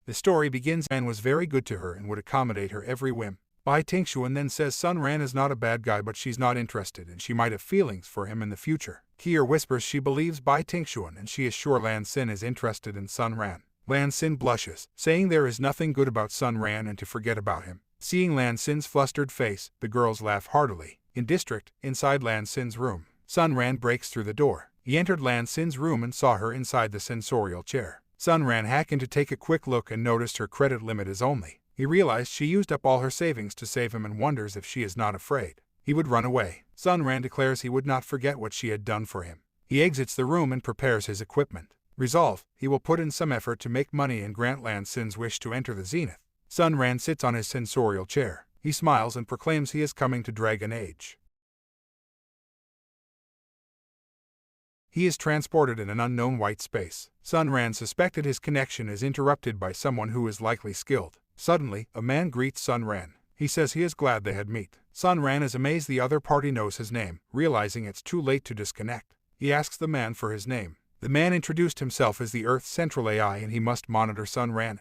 The story begins Ran was very good to her and would accommodate her every whim. Bai Tingshuan then says Sun Ran is not a bad guy but she's not interested and she might have feelings for him in the future. Kier whispers she believes Bai Tingshuan and she is sure Lan Xin is interested in Sun Ran. Lan Xin blushes, saying there is nothing good about Sun Ran and to forget about him. Seeing Lan Xin's flustered face, the girls laugh heartily. Inside Lan Xin's room, Sun Ran breaks through the door. He entered Lan Xin's room and saw her inside the sensorial chair. Sun Ran hacked in to take a quick look and noticed her credit limit is only. He realized she used up all her savings to save him and wonders if she is not afraid he would run away. Sun Ran declares he would not forget what she had done for him. He exits the room and prepares his equipment. Resolve, he will put in some effort to make money and grant Lan Xin's wish to enter the zenith. Sun Ran sits on his sensorial chair. He smiles and proclaims he is coming to Dragon Age. He is transported in an unknown white space. Sun Ran suspected his connection is interrupted by someone who is likely skilled. Suddenly, a man greets Sun Ran. He says he is glad they had met. Sun Ran is amazed the other party knows his name, realizing it's too late to disconnect. He asks the man for his name. The man introduced himself as the Earth's central AI and he must monitor Sun Ran.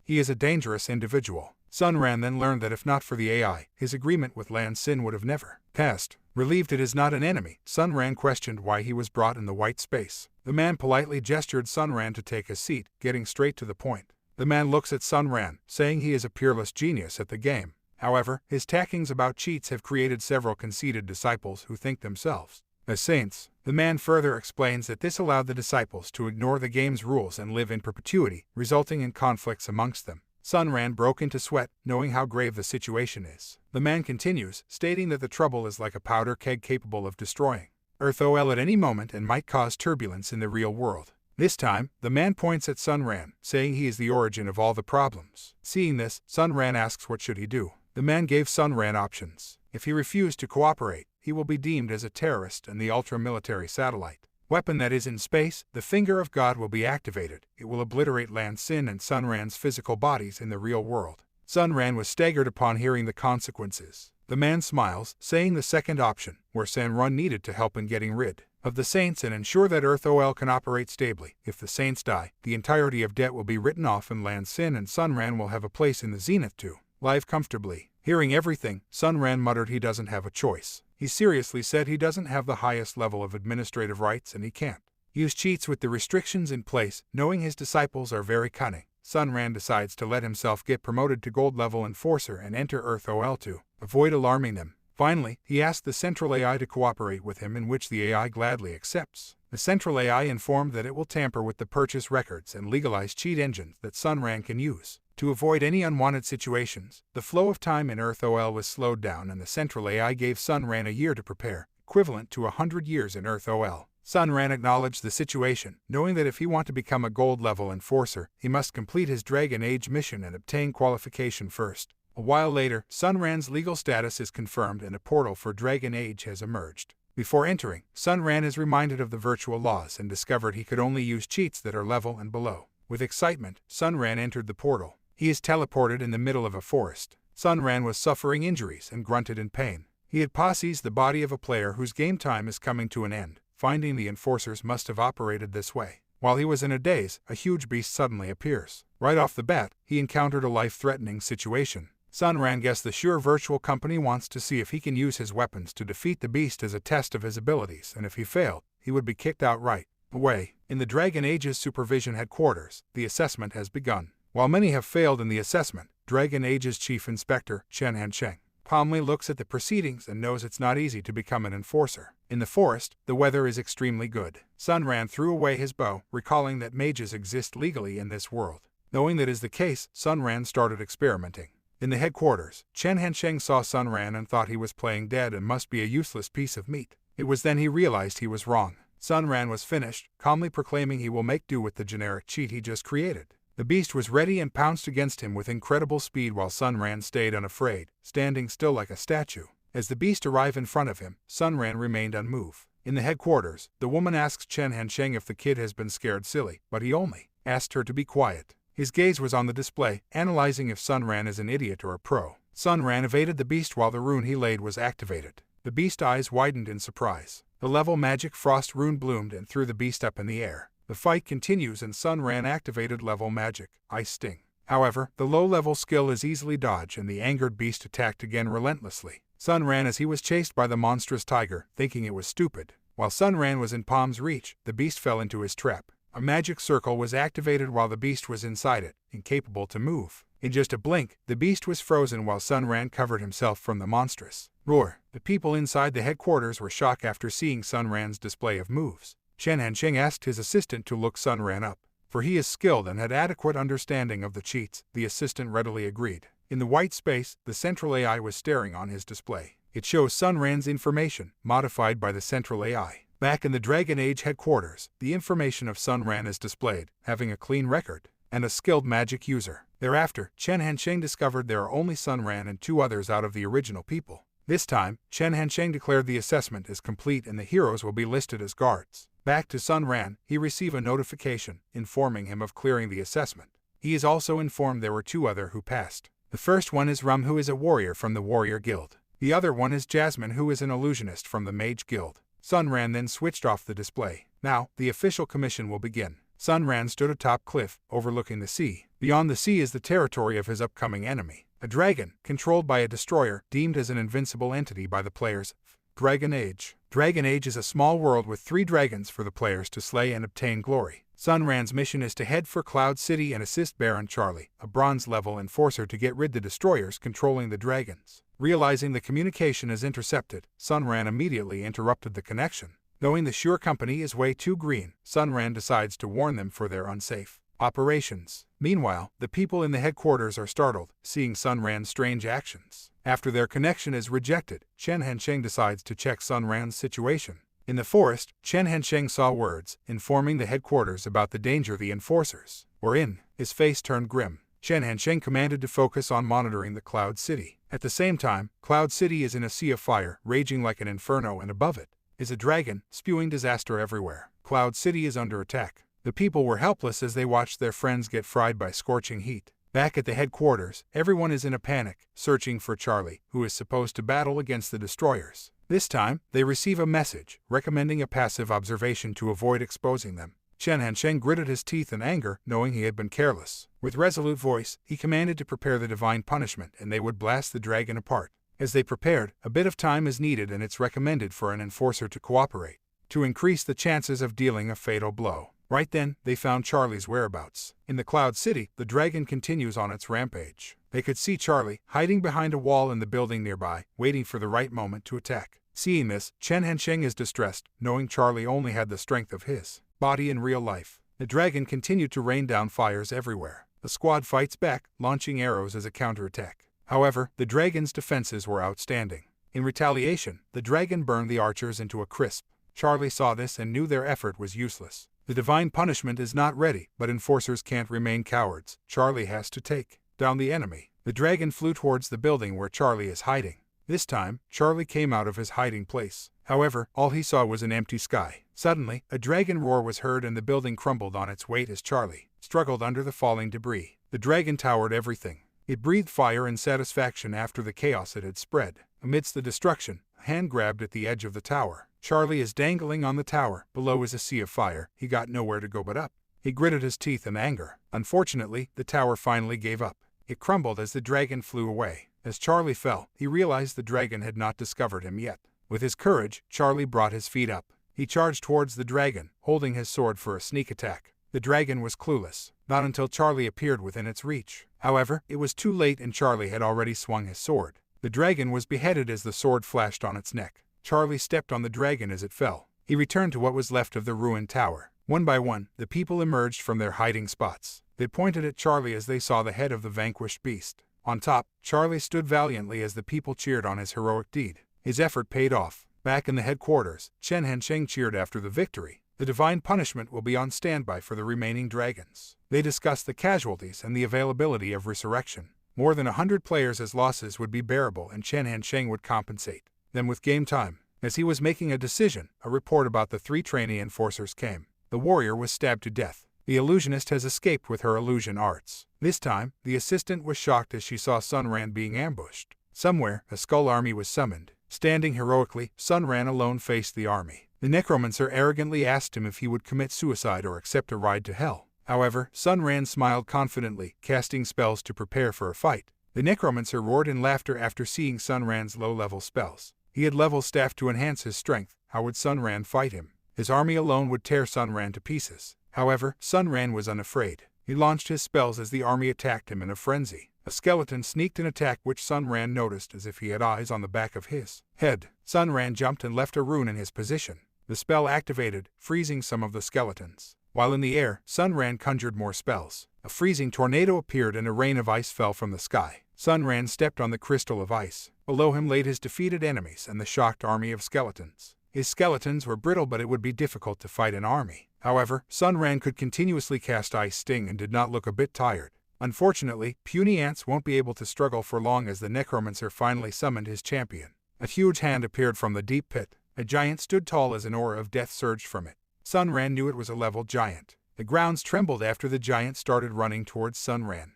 He is a dangerous individual. Sun Ran then learned that if not for the AI, his agreement with Lan Xin would have never passed. Relieved it is not an enemy, Sun Ran questioned why he was brought in the white space. The man politely gestured Sun Ran to take a seat, getting straight to the point. The man looks at Sun Ran, saying he is a peerless genius at the game. However, his tackings about cheats have created several conceited disciples who think themselves as saints. The man further explains that this allowed the disciples to ignore the game's rules and live in perpetuity, resulting in conflicts amongst them. Sun Ran broke into sweat, knowing how grave the situation is. The man continues, stating that the trouble is like a powder keg capable of destroying Earth OL at any moment and might cause turbulence in the real world. This time, the man points at Sun Ran, saying he is the origin of all the problems. Seeing this, Sun Ran asks what should he do. The man gave Sun Ran options. If he refused to cooperate, he will be deemed as a terrorist and the ultra-military satellite weapon that is in space, the Finger of God, will be activated. It will obliterate Lan Xin and Sun Ran's physical bodies in the real world. Sun Ran was staggered upon hearing the consequences. The man smiles, saying the second option, where San Run needed to help in getting rid of the Saints and ensure that Earth OL can operate stably. If the Saints die, the entirety of debt will be written off and Lan Xin and Sun Ran will have a place in the Zenith to live comfortably. Hearing everything, Sun Ran muttered he doesn't have a choice. He seriously said he doesn't have the highest level of administrative rights and he can't use cheats with the restrictions in place. Knowing his disciples are very cunning, Sun Ran decides to let himself get promoted to gold level enforcer and enter Earth OL to avoid alarming them. Finally, he asked the central AI to cooperate with him, in which the AI gladly accepts. The central AI informed that it will tamper with the purchase records and legalize cheat engines that Sun Ran can use. To avoid any unwanted situations, the flow of time in Earth OL was slowed down and the central AI gave Sun Ran a year to prepare, equivalent to 100 years in Earth OL. Sun Ran acknowledged the situation, knowing that if he want to become a gold-level enforcer, he must complete his Dragon Age mission and obtain qualification first. A while later, Sun Ran's legal status is confirmed and a portal for Dragon Age has emerged. Before entering, Sun Ran is reminded of the virtual laws and discovered he could only use cheats that are level and below. With excitement, Sun Ran entered the portal. He is teleported in the middle of a forest. Sun Ran was suffering injuries and grunted in pain. He had possessed the body of a player whose game time is coming to an end. Finding the enforcers must have operated this way. While he was in a daze, a huge beast suddenly appears. Right off the bat, he encountered a life-threatening situation. Sun Ran guessed the Sure Virtual Company wants to see if he can use his weapons to defeat the beast as a test of his abilities, and if he failed, he would be kicked outright. Away, in the Dragon Age's supervision headquarters, the assessment has begun. While many have failed in the assessment, Dragon Age's chief inspector, Chen Hansheng, calmly looks at the proceedings and knows it's not easy to become an enforcer. In the forest, the weather is extremely good. Sun Ran threw away his bow, recalling that mages exist legally in this world. Knowing that is the case, Sun Ran started experimenting. In the headquarters, Chen Hansheng saw Sun Ran and thought he was playing dead and must be a useless piece of meat. It was then he realized he was wrong. Sun Ran was finished, calmly proclaiming he will make do with the generic cheat he just created. The beast was ready and pounced against him with incredible speed while Sun Ran stayed unafraid, standing still like a statue. As the beast arrived in front of him, Sun Ran remained unmoved. In the headquarters, the woman asks Chen Hansheng if the kid has been scared silly, but he only asked her to be quiet. His gaze was on the display, analyzing if Sun Ran is an idiot or a pro. Sun Ran evaded the beast while the rune he laid was activated. The beast's eyes widened in surprise. The level magic frost rune bloomed and threw the beast up in the air. The fight continues and Sun Ran activated level magic, Ice Sting. However, the low-level skill is easily dodged and the angered beast attacked again relentlessly. Sun ran as he was chased by the monstrous tiger, thinking it was stupid. While Sun Ran was in palm's reach, the beast fell into his trap. A magic circle was activated while the beast was inside it, incapable to move. In just a blink, the beast was frozen while Sun Ran covered himself from the monstrous roar. The people inside the headquarters were shocked after seeing Sun Ran's display of moves. Chen Hansheng asked his assistant to look Sun Ran up. For he is skilled and had adequate understanding of the cheats, the assistant readily agreed. In the white space, the central AI was staring on his display. It shows Sun Ran's information, modified by the central AI. Back in the Dragon Age headquarters, the information of Sun Ran is displayed, having a clean record, and a skilled magic user. Thereafter, Chen Hansheng discovered there are only Sun Ran and 2 others out of the original people. This time, Chen Hansheng declared the assessment is complete and the heroes will be listed as guards. Back to Sun Ran, he received a notification, informing him of clearing the assessment. He is also informed there were 2 others who passed. The first one is Rum, who is a warrior from the Warrior Guild. The other one is Jasmine, who is an illusionist from the Mage Guild. Sun Ran then switched off the display. Now, the official commission will begin. Sun Ran stood atop cliff, overlooking the sea. Beyond the sea is the territory of his upcoming enemy, a dragon, controlled by a destroyer, deemed as an invincible entity by the players. Dragon Age. Dragon Age is a small world with 3 dragons for the players to slay and obtain glory. Sun Ran's mission is to head for Cloud City and assist Baron Charlie, a bronze-level enforcer, to get rid the destroyers controlling the dragons. Realizing the communication is intercepted, Sun Ran immediately interrupted the connection. Knowing the Shure company is way too green, Sun Ran decides to warn them for their unsafe operations. Meanwhile, the people in the headquarters are startled, seeing Sun Ran's strange actions. After their connection is rejected, Chen Hansheng decides to check Sun Ran's situation. In the forest, Chen Hansheng saw words, informing the headquarters about the danger the enforcers were in. His face turned grim. Chen Hansheng commanded to focus on monitoring the Cloud City. At the same time, Cloud City is in a sea of fire, raging like an inferno, and above it is a dragon, spewing disaster everywhere. Cloud City is under attack. The people were helpless as they watched their friends get fried by scorching heat. Back at the headquarters, everyone is in a panic, searching for Charlie, who is supposed to battle against the destroyers. This time, they receive a message, recommending a passive observation to avoid exposing them. Chen Hansheng gritted his teeth in anger, knowing he had been careless. With resolute voice, he commanded to prepare the divine punishment and they would blast the dragon apart. As they prepared, a bit of time is needed and it's recommended for an enforcer to cooperate, to increase the chances of dealing a fatal blow. Right then, they found Charlie's whereabouts. In the Cloud City, the dragon continues on its rampage. They could see Charlie, hiding behind a wall in the building nearby, waiting for the right moment to attack. Seeing this, Chen Hansheng is distressed, knowing Charlie only had the strength of his body in real life. The dragon continued to rain down fires everywhere. The squad fights back, launching arrows as a counterattack. However, the dragon's defenses were outstanding. In retaliation, the dragon burned the archers into a crisp. Charlie saw this and knew their effort was useless. The divine punishment is not ready, but enforcers can't remain cowards. Charlie has to take down the enemy. The dragon flew towards the building where Charlie is hiding. This time, Charlie came out of his hiding place. However, all he saw was an empty sky. Suddenly, a dragon roar was heard and the building crumbled on its weight as Charlie struggled under the falling debris. The dragon towered everything. It breathed fire and satisfaction after the chaos it had spread. Amidst the destruction, a hand grabbed at the edge of the tower. Charlie is dangling on the tower. Below is a sea of fire. He got nowhere to go but up. He gritted his teeth in anger. Unfortunately, the tower finally gave up. It crumbled as the dragon flew away. As Charlie fell, he realized the dragon had not discovered him yet. With his courage, Charlie brought his feet up. He charged towards the dragon, holding his sword for a sneak attack. The dragon was clueless, not until Charlie appeared within its reach. However, it was too late and Charlie had already swung his sword. The dragon was beheaded as the sword flashed on its neck. Charlie stepped on the dragon as it fell. He returned to what was left of the ruined tower. One by one, the people emerged from their hiding spots. They pointed at Charlie as they saw the head of the vanquished beast. On top, Charlie stood valiantly as the people cheered on his heroic deed. His effort paid off. Back in the headquarters, Chen Hansheng cheered after the victory. The divine punishment will be on standby for the remaining dragons. They discussed the casualties and the availability of resurrection. More than 100 players as losses would be bearable and Chen Hansheng would compensate them with game time. As he was making a decision, a report about the 3 trainee enforcers came. The warrior was stabbed to death. The illusionist has escaped with her illusion arts. This time, the assistant was shocked as she saw Sun Ran being ambushed. Somewhere, a skull army was summoned. Standing heroically, Sun Ran alone faced the army. The necromancer arrogantly asked him if he would commit suicide or accept a ride to hell. However, Sunran smiled confidently, casting spells to prepare for a fight. The necromancer roared in laughter after seeing Sunran's low-level spells. He had level staff to enhance his strength. How would Sunran fight him? His army alone would tear Sunran to pieces. However, Sunran was unafraid. He launched his spells as the army attacked him in a frenzy. A skeleton sneaked an attack which Sunran noticed as if he had eyes on the back of his head. Sunran jumped and left a rune in his position. The spell activated, freezing some of the skeletons. While in the air, Sunran conjured more spells. A freezing tornado appeared and a rain of ice fell from the sky. Sunran stepped on the crystal of ice. Below him laid his defeated enemies and the shocked army of skeletons. His skeletons were brittle, but it would be difficult to fight an army. However, Sunran could continuously cast Ice Sting and did not look a bit tired. Unfortunately, puny ants won't be able to struggle for long as the necromancer finally summoned his champion. A huge hand appeared from the deep pit. A giant stood tall as an aura of death surged from it. Sunran knew it was a level giant. The grounds trembled after the giant started running towards Sunran.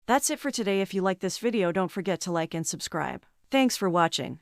That's it for today. If you like this video, don't forget to like and subscribe. Thanks for watching.